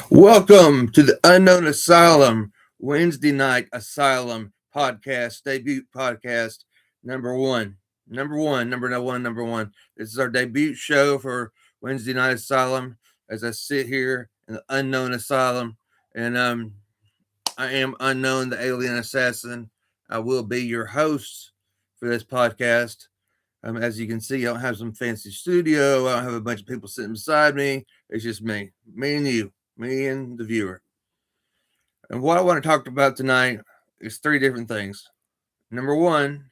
Welcome to the Unknown Asylum Wednesday night Asylum podcast, debut podcast number one. Number one. This is our debut show for Wednesday night Asylum as I sit here in the Unknown Asylum. And I am Unknown, the alien assassin. I will be your host for this podcast. As you can see, I don't have some fancy studio. I don't have a bunch of people sitting beside me. It's just me and you, me and the viewer. And what I want to talk about tonight is three different things. Number one,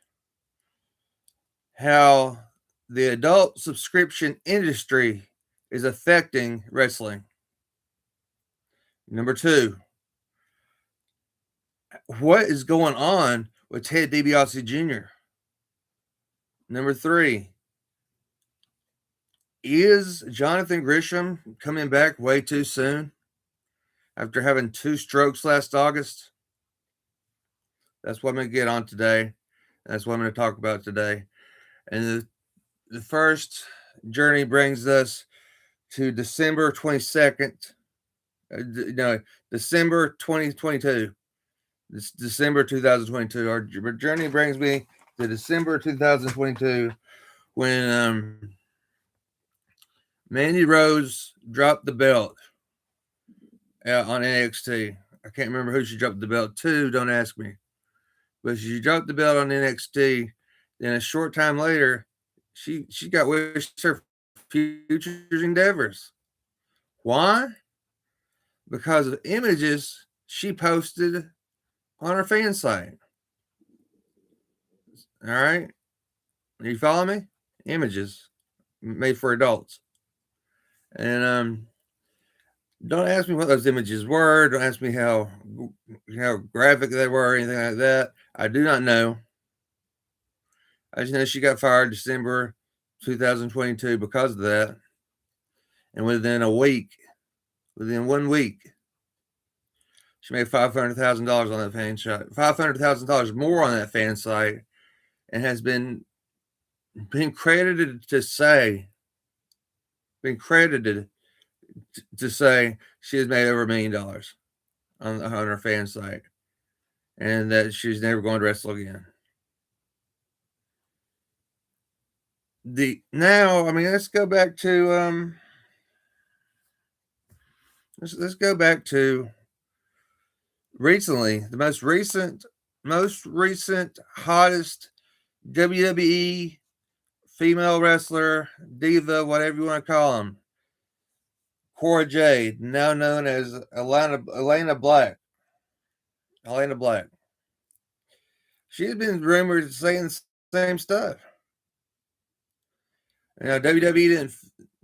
how the adult subscription industry is affecting wrestling. Number two, what is going on with Ted DiBiase Jr.? Number three, is Jonathan Grisham coming back way too soon after having 2 strokes last August? That's what I'm going to get on today. That's what I'm going to talk about today. And the first journey brings us to December 22nd. No, December 2022. This December 2022. Our journey brings me to December 2022 when Mandy Rose dropped the belt on NXT. I can't remember who she dropped the belt to. Don't ask me. But she dropped the belt on NXT. Then a short time later, she got wished her future endeavors. Why? Because of images she posted on her fan site. All right, you follow me? Images made for adults, and don't ask me what those images were. Don't ask me how graphic they were or anything like that. I do not know. I just know she got fired December 2022 because of that. And within 1 week, she made $500,000 on that fan site. $500,000 more on that fan site, and has been credited to say, she has made over $1 million on her fan site, and that she's never going to wrestle again. Let's go back to let's go back to recently, the most recent hottest WWE female wrestler, diva, whatever you want to call them, Cora Jade, now known as Elena Black. Elena Black. She's been rumored saying the same stuff. You know, WWE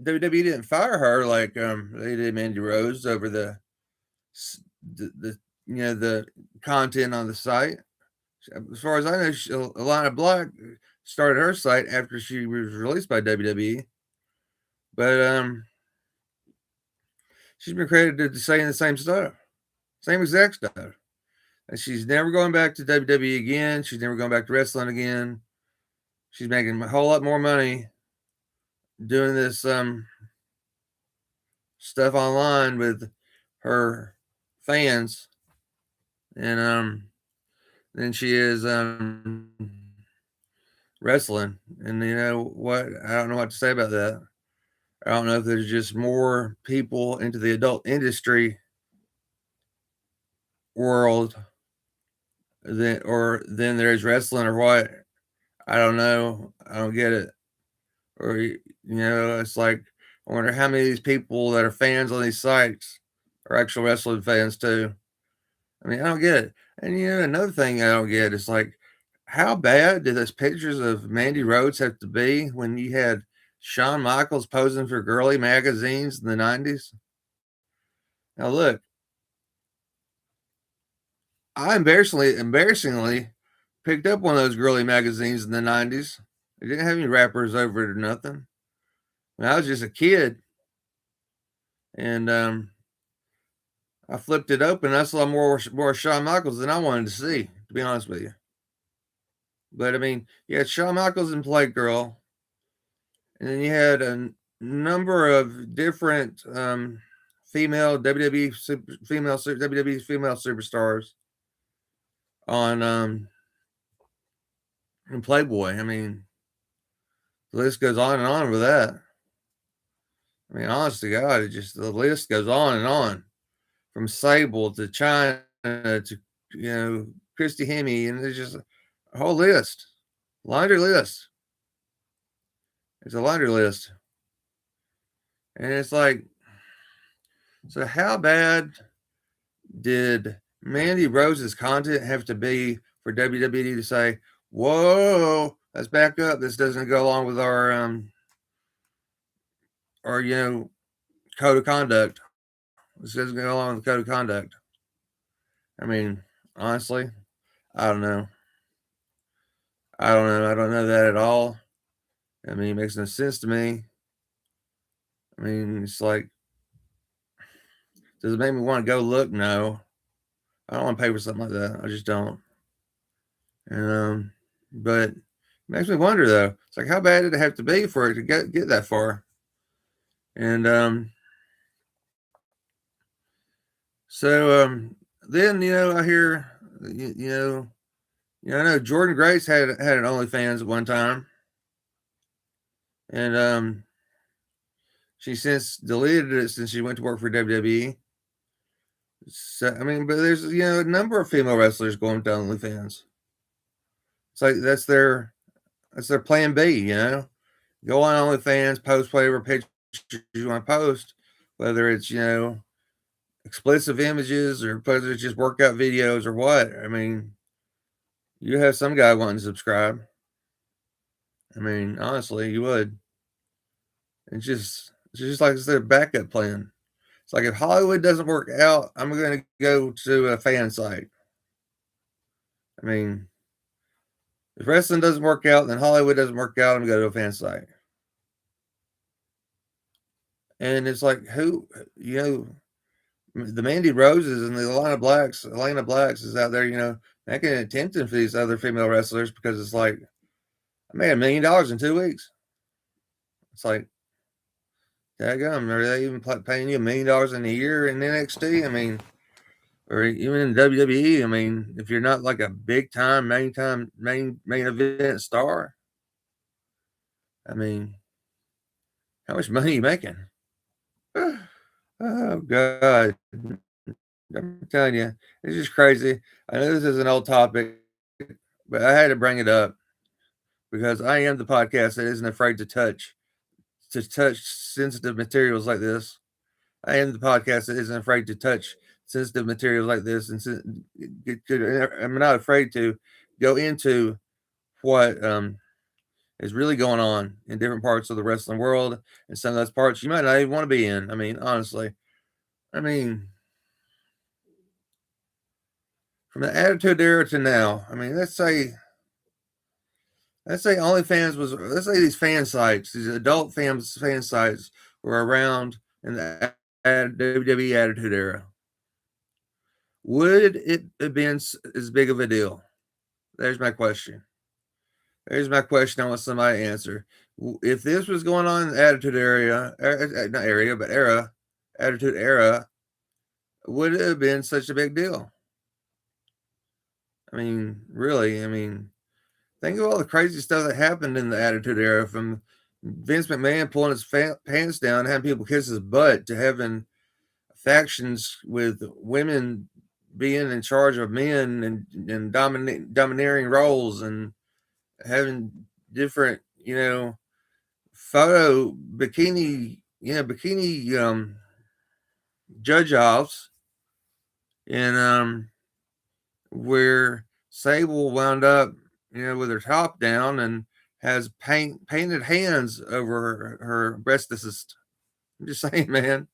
didn't fire her like they did Mandy Rose over the the content on the site. As far as I know, Alana Black started her site after she was released by WWE, but she's been credited to saying the same stuff, same exact stuff. And she's never going back to WWE again. She's never going back to wrestling again. She's making a whole lot more money doing this stuff online with her fans, and than she is wrestling. And you know what? I don't know what to say about that. I don't know if there's just more people into the adult industry world than there is wrestling or what. I don't know. I don't get it. Or it's like, I wonder how many of these people that are fans on these sites are actual wrestling fans too. I mean, I don't get it. And another thing I don't get is like, how bad did those pictures of Mandy Rhodes have to be when you had Shawn Michaels posing for girly magazines in the 90s? Now look, I embarrassingly picked up one of those girly magazines in the 90s. It didn't have any rappers over it or nothing. I was just a kid, and I flipped it open. I saw more Shawn Michaels than I wanted to see, to be honest with you. But I mean, you had Shawn Michaels and Playgirl, and then you had a number of different female WWE female WWE female superstars on in Playboy. I mean, the list goes on and on with that. I mean, honest to God, the list goes on and on, from Sable to China to Christy Hemme, and there's just a whole list, laundry list. It's a laundry list, and it's like, so how bad did Mandy Rose's content have to be for WWE to say, "Whoa, let's back up. This doesn't go along with our code of conduct. This doesn't go along with the code of conduct." I mean, honestly, I don't know. I don't know that at all. I mean, it makes no sense to me. I mean, it's like, does it make me want to go look? No. I don't want to pay for something like that. I just don't. And but it makes me wonder though. It's like, how bad did it have to be for it to get that far? And so then I hear I know Jordan Grace had an OnlyFans at one time, and she since deleted it since she went to work for WWE. So I mean, but there's a number of female wrestlers going to OnlyFans. It's like that's their plan B. Go on OnlyFans, post whatever pictures you want to post, whether it's explicit images or whether it's just workout videos or what. I mean, you have some guy wanting to subscribe. I mean, honestly, you would. It's just like it's their backup plan. It's like, if Hollywood doesn't work out, I'm going to go to a fan site. I mean, if wrestling doesn't work out, then Hollywood doesn't work out, I'm going to go to a fan site. And it's like, who, the Mandy Roses and the Elena Blacks is out there, making an attention for these other female wrestlers, because it's like, I made $1 million in 2 weeks. It's like, daggum, are they even paying you $1 million in a year in NXT? I mean, or even in WWE. I mean, if you're not like a big time main event star, I mean, how much money are you making? Oh God, I'm telling you, it's just crazy. I know this is an old topic, but I had to bring it up because I am the podcast that isn't afraid to touch sensitive materials like this. I am the podcast that isn't afraid to touch sensitive materials like this, and I'm not afraid to go into what is really going on in different parts of the wrestling world, and some of those parts you might not even want to be in. I mean, honestly, I mean, from the Attitude Era to now, I mean, let's say OnlyFans was, let's say these fan sites, these adult fan sites were around in the WWE Attitude Era. Would it have been as big of a deal? There's my question. I want somebody to answer. If this was going on in the Attitude Attitude Era, would it have been such a big deal? I mean, really, I mean, think of all the crazy stuff that happened in the Attitude Era, from Vince McMahon pulling his pants down, having people kiss his butt, to having factions with women being in charge of men and domineering roles, and having different, photo bikini judge offs, and where Sable wound up, with her top down and has painted hands over her breastises. I'm just saying, man.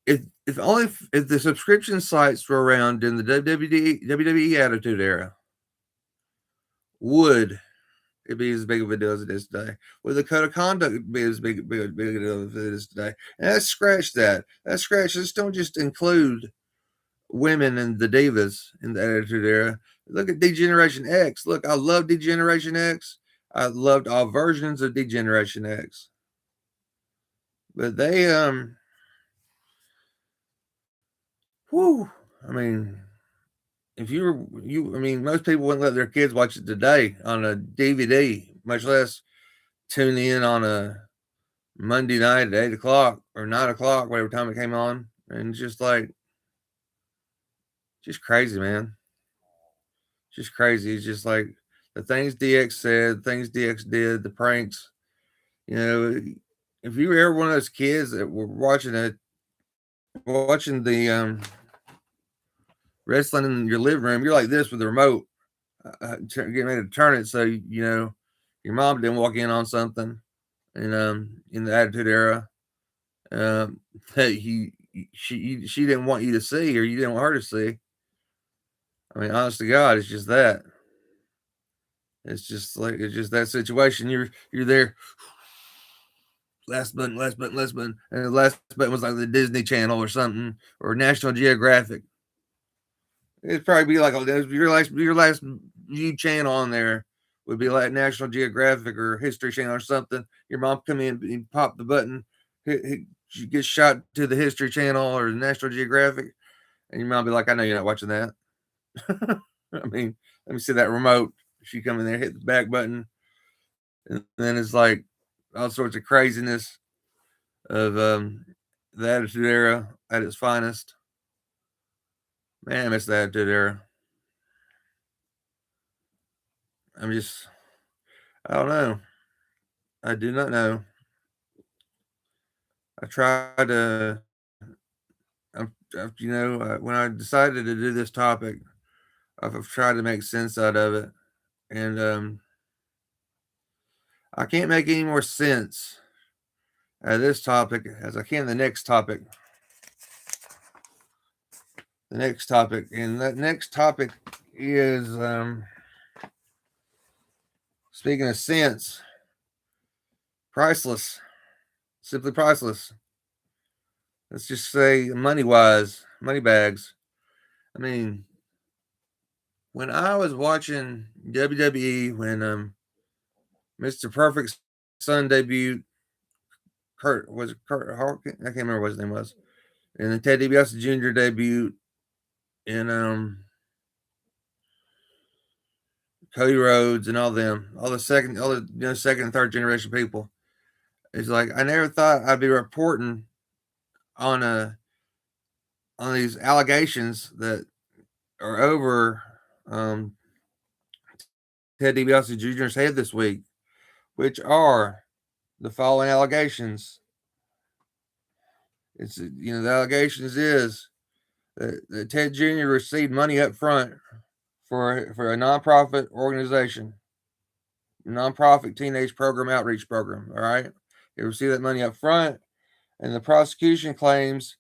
If the subscription sites were around in the WWE Attitude Era, would it be as big of a deal as it is today? Would the code of conduct be as big a deal as it is today? And let's scratch that. Let's don't just include women and the divas in the Attitude Era. Look at D-Generation X. Look, I love D-Generation X. I loved all versions of D-Generation X. But they Whew. I mean, if I mean, most people wouldn't let their kids watch it today on a DVD, much less tune in on a Monday night at 8 o'clock or 9 o'clock, whatever time it came on. And just like, just crazy, man. Just crazy. It's just like the things DX said, things DX did, the pranks. You know, if you were ever one of those kids that were watching the wrestling in your living room, you're like this with the remote, getting ready to turn it so you know your mom didn't walk in on something, and in the Attitude Era, that she didn't want you to see, or you didn't want her to see. I mean, honest to God, it's just that. It's just that situation. You're there. Last button, last button, last button, and the last button was like the Disney Channel or something, or National Geographic. It'd probably be like your last view channel on there would be like National Geographic or History Channel or something. Your mom come in and pop the button, she gets shot to the History Channel or the National Geographic, and your mom be like, "I know you're not watching that." I mean, let me see that remote. She come in there, hit the back button, and then it's like all sorts of craziness of the Attitude Era at its finest. Man, I miss the Attitude Era. I'm just, I don't know. I do not know. I tried to, when I decided to do this topic, I've tried to make sense out of it, and I can't make any more sense out of this topic as I can the next topic. The next topic, and that next topic is speaking of sense, priceless, simply priceless. Let's just say money wise, money bags. I mean, when I was watching WWE, when Mr. Perfect Son debuted, Kurt Hawkins? I can't remember what his name was. And then Ted DiBiase Jr. debuted, and Cody Rhodes and all the second and third generation people. It's like I never thought I'd be reporting on on these allegations that are over Ted DiBiase Jr.'s head this week, which are the following allegations. It's the allegations is that Ted Jr. received money up front for a nonprofit organization, nonprofit teenage program outreach program. All right, he received that money up front, and the prosecution claims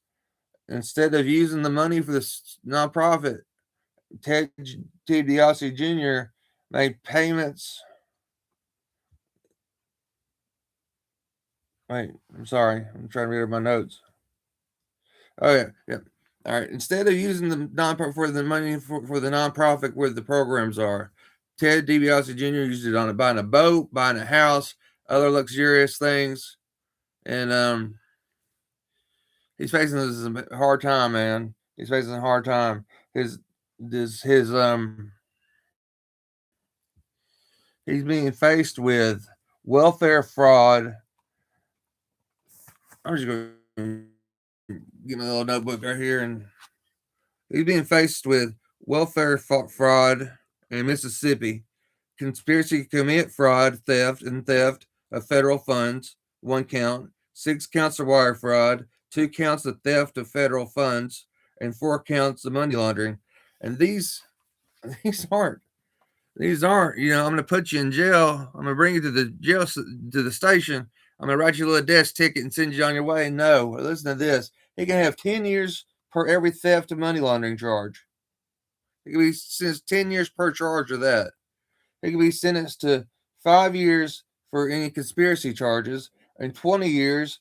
instead of using the money for this nonprofit, Ted DiBiase Jr. made payments. Wait, I'm sorry. I'm trying to read my notes. Oh yeah, yeah. All right. Instead of using the nonprofit for the money for the nonprofit where the programs are, Ted DiBiase Jr. used it on buying a boat, buying a house, other luxurious things, and he's facing a hard time, man. He's facing a hard time. His he's being faced with welfare fraud. I'm just going to get my little notebook right here, and he's being faced with welfare fraud in Mississippi, conspiracy to commit fraud, theft of federal funds, 1 count, 6 counts of wire fraud, 2 counts of theft of federal funds, and 4 counts of money laundering. And these aren't I'm going to put you in jail. I'm going to bring you to the jail, to the station. I'm going to write you a little desk ticket and send you on your way. No, listen to this. He can have 10 years per every theft of money laundering charge. He can be sentenced 10 years per charge of that. He can be sentenced to 5 years for any conspiracy charges and 20 years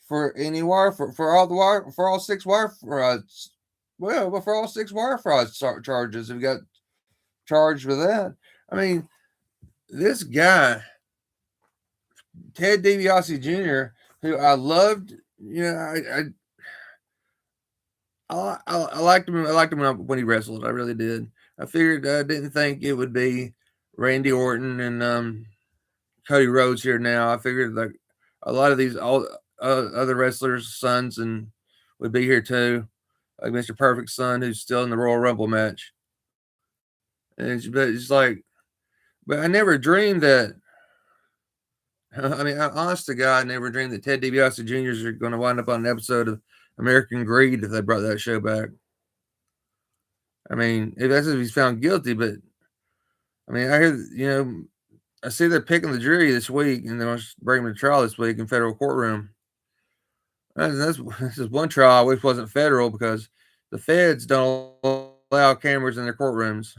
for any for all 6 wire frauds. Well, but for all 6 wire fraud charges, if you got charged with that. I mean, this guy, Ted DiBiase Jr., who I loved, I liked him. I liked him when he wrestled. I really did. I figured I didn't think it would be Randy Orton and Cody Rhodes here now. I figured like a lot of these all other wrestlers' sons and would be here too, like Mr. Perfect's son, who's still in the Royal Rumble match. And but it's like, but I never dreamed that. I mean, honest to God, I never dreamed that Ted DiBiase Jr.'s are going to wind up on an episode of American Greed if they brought that show back. I mean, if that's if he's found guilty, but I mean, I hear I see they're picking the jury this week, and they're going to bring him to trial this week in federal courtroom. This is one trial I wish wasn't federal because the feds don't allow cameras in their courtrooms.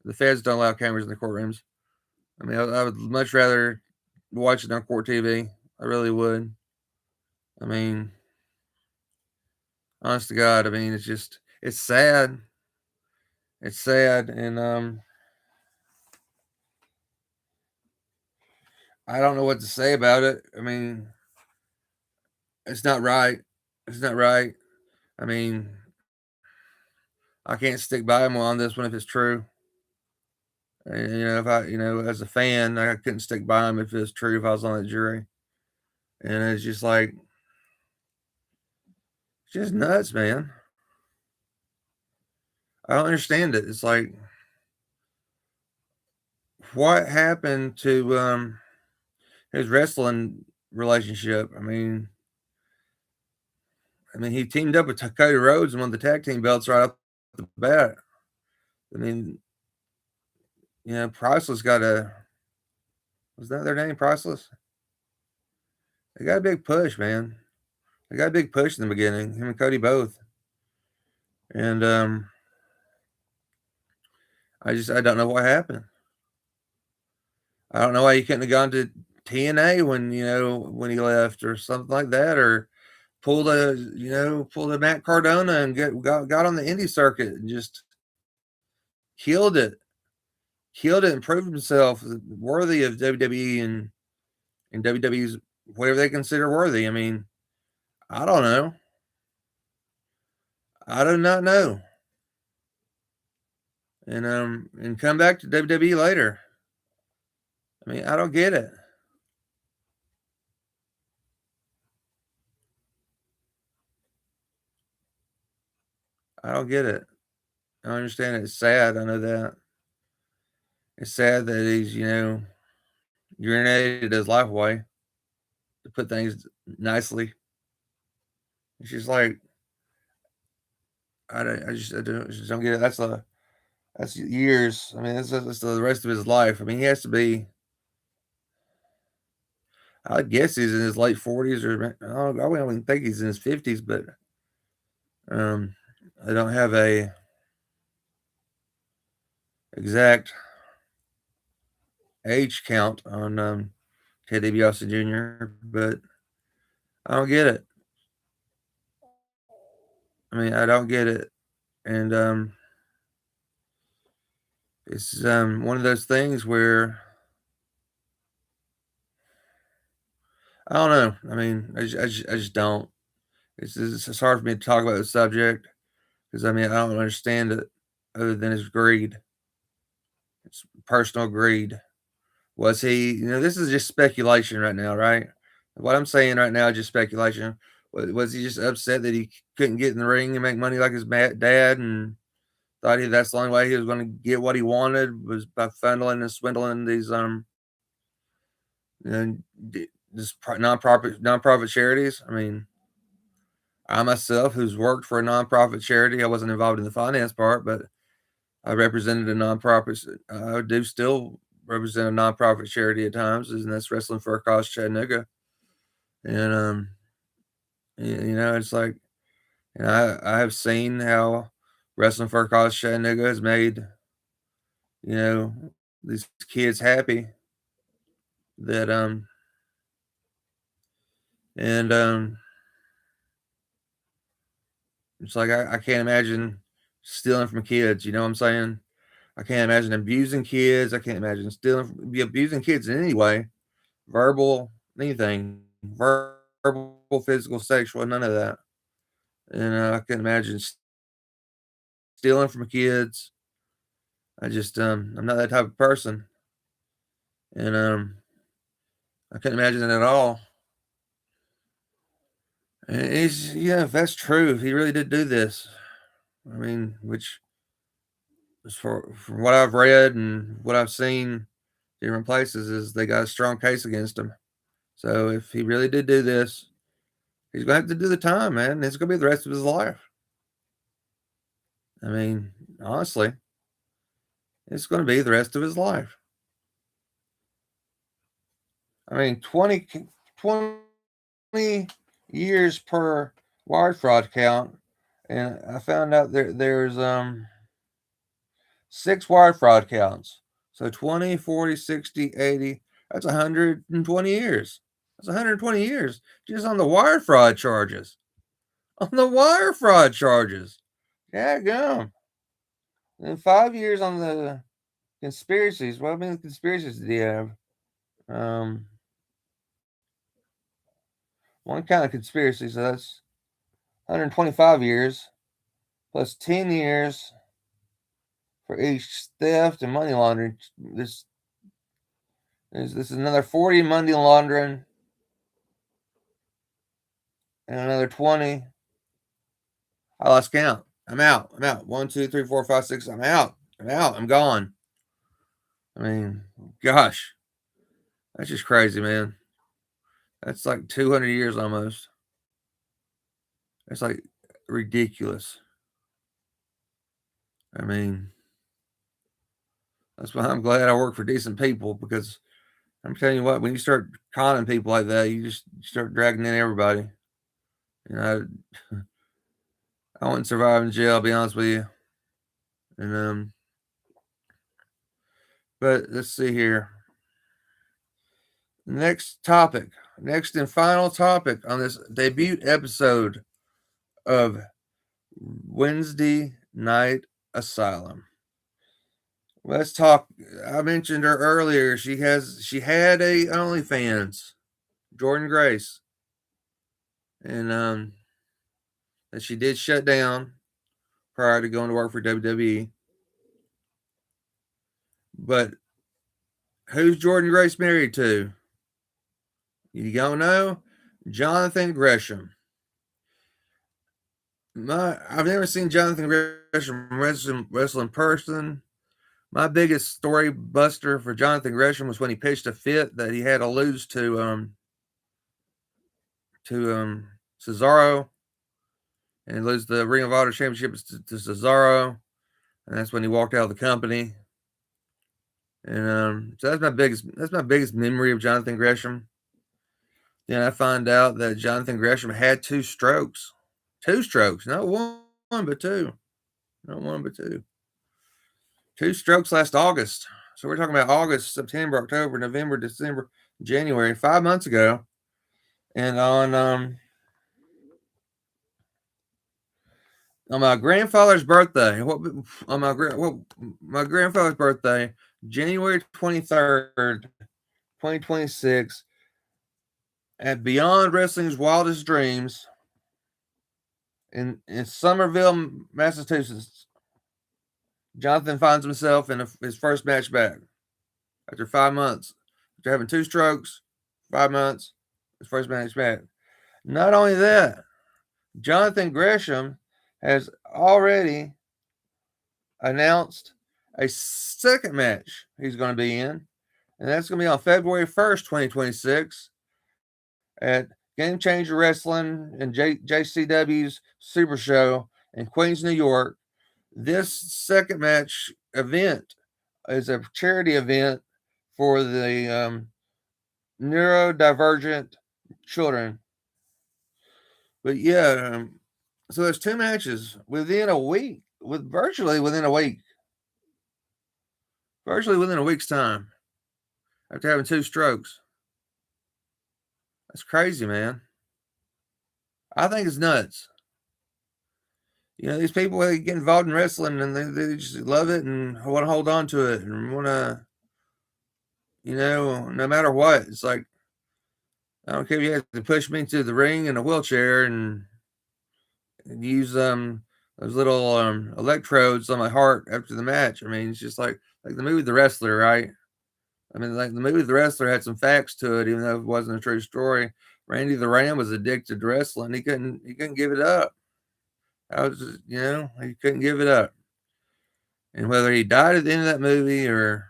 The feds don't allow cameras in the courtrooms. I mean, I would much rather watch it on court TV. I really would. I mean, honest to God, I mean, it's sad. It's sad, and I don't know what to say about it. I mean, it's not right. It's not right. I mean, I can't stick by him on this one if it's true. And, if I, as a fan, I couldn't stick by him if it's true if I was on the jury. And it's just like, it's just nuts, man. I don't understand it. It's like, what happened to his wrestling relationship? I mean, he teamed up with Cody Rhodes and won the tag team belts right off the bat. I mean, Priceless got was that their name, Priceless? They got a big push, man. They got a big push in the beginning, him and Cody both. And I don't know what happened. I don't know why he couldn't have gone to TNA when he left or something like that, or pulled a Matt Cardona and got on the indie circuit and just killed it, and proved himself worthy of WWE and WWE's whatever they consider worthy. I mean, I don't know. I do not know. And come back to WWE later. I mean, I don't get it. I don't get it. I don't understand it. It's sad. I know that. It's sad that he's, urinated his life away, to put things nicely. It's just like I just don't get it. That's years. I mean, that's the rest of his life. I mean, he has to be. I guess he's in his late 40s, or I don't even think he's in his 50s, but um, I don't have a exact age count on Ted DiBiase Jr., but I don't get it. I mean, I don't get it, and it's one of those things where I don't know. I mean, I just don't. It's hard for me to talk about the subject because I mean I don't understand it other than his greed. It's personal greed. Was he? This is just speculation right now, right? What I'm saying right now is just speculation. Was he just upset that he couldn't get in the ring and make money like his dad, and thought that's the only way he was going to get what he wanted was by funneling and swindling these you know, just nonprofit charities? I mean, I myself, who's worked for a nonprofit charity, I wasn't involved in the finance part, but I represented a nonprofit. I do still represent a nonprofit charity at times, and that's Wrestling for a Cause Chattanooga. And it's like, I have seen how Wrestling for a Cause Chattanooga has made you know these kids happy. That and it's like I can't imagine stealing from kids. You know what I'm saying? I can't imagine abusing kids. I can't imagine abusing kids in any way, verbal, anything, verbal, physical, sexual, none of that. and I couldn't imagine stealing from kids. I'm not that type of person, and I couldn't imagine it at all. And yeah, if that's true, if he really did do this, I mean, which as from what I've read and what I've seen different places, is they got a strong case against him. So if he really did do this, he's gonna have to do the time, man. It's gonna be the rest of his life. I mean, honestly, it's gonna be the rest of his life. I mean, 20 years per wire fraud count, and I found out there's 6 wire fraud counts. So 20, 40, 60, 80. That's 120 years. That's 120 years just on the wire fraud charges. On the wire fraud charges. Yeah, gum. And 5 years on the conspiracies. What many conspiracies did he have? Um, One kind of conspiracy, so that's 125 years plus 10 years for each theft and money laundering. This is another 40 money laundering and another 20. I lost count. I'm out. I'm out. 1, 2, 3, 4, 5, 6. I'm out. I'm out. I'm gone. I mean, gosh, that's just crazy, man. That's like 200 years almost. That's like ridiculous. I mean, that's why I'm glad I work for decent people, because I'm telling you what, when you start conning people like that, you just start dragging in everybody. You know, I wouldn't survive in jail, I'll be honest with you. And but let's see here. Next topic, next and final topic on this debut episode of Wednesday Night Asylum. Let's talk. I mentioned her earlier. She had a OnlyFans, Jordan Grace, and that she did shut down prior to going to work for WWE. But who's Jordan Grace married to? You don't know? Jonathan Gresham. I've never seen Jonathan Gresham wrestle in person. My biggest story buster for Jonathan Gresham was when he pitched a fit that he had to lose to Cesaro, and he lose the Ring of Honor Championship to Cesaro, and that's when he walked out of the company. And so that's my biggest memory of Jonathan Gresham. Then I find out that Jonathan Gresham had 2 strokes, not one but two, not one but two. 2 strokes last August. So we're talking about August, September, October, November, December, January, 5 months ago. And on my grandfather's birthday, my grandfather's birthday, January 23rd, 2026, at Beyond Wrestling's Wildest Dreams in Somerville, Massachusetts, Jonathan finds himself in his first match back after 5 months. After having 2 strokes, 5 months, his first match back. Not only that, Jonathan Gresham has already announced a second match he's going to be in, and that's going to be on February 1st, 2026, at Game Changer Wrestling and JCW's Super Show in Queens, New York. This second match event is a charity event for the neurodivergent children. But yeah, so there's 2 matches within a week, virtually within a week's time, after having 2 strokes. That's crazy, man. I think it's nuts. These people, they get involved in wrestling and they just love it and want to hold on to it and want to, no matter what. It's like, I don't care if you have to push me into the ring in a wheelchair, and use those little electrodes on my heart after the match. I mean, it's just like the movie The Wrestler, right? I mean, like the movie The Wrestler had some facts to it, even though it wasn't a true story. Randy the Ram was addicted to wrestling. He couldn't give it up. I was just, he couldn't give it up. And whether he died at the end of that movie or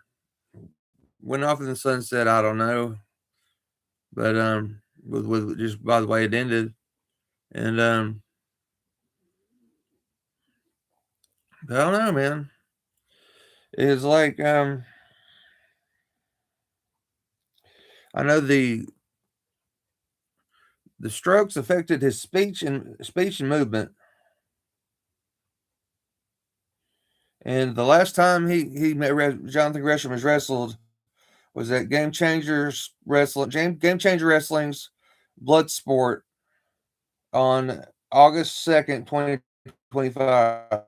went off in the sunset, I don't know. But with just by the way it ended, and I don't know, man. It's like I know the strokes affected his speech and movement. And the last time he met Jonathan Gresham was wrestled was at Game Changer Wrestling's Bloodsport on August 2nd, 2025.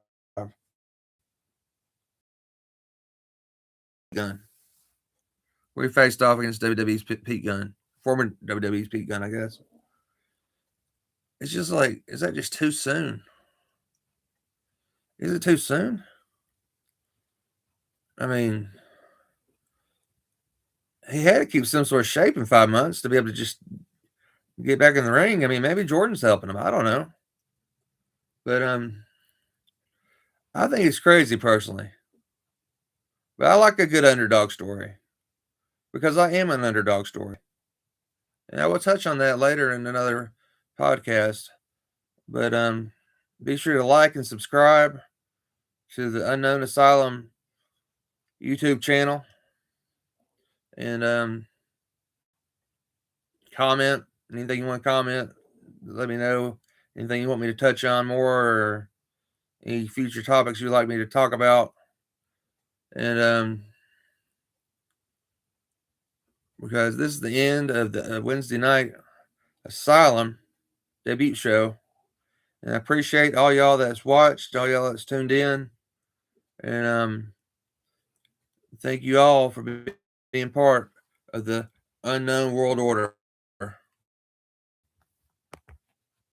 Gun, where he faced off against WWE's Pete Gunn, former WWE's Pete Gunn, I guess. It's just like, is that just too soon? Is it too soon? I mean, he had to keep some sort of shape in 5 months to be able to just get back in the ring. I mean, maybe Jordan's helping him. I don't know. But I think it's crazy personally. But I like a good underdog story because I am an underdog story. And I will touch on that later in another podcast. But be sure to like and subscribe to the Unknown Asylum YouTube channel. And comment anything you want to comment. Let me know anything you want me to touch on more or any future topics you'd like me to talk about. And because this is the end of the Wednesday night Asylum debut show. And I appreciate all y'all that's watched, all y'all that's tuned in. And thank you all for being part of the Unknown World Order.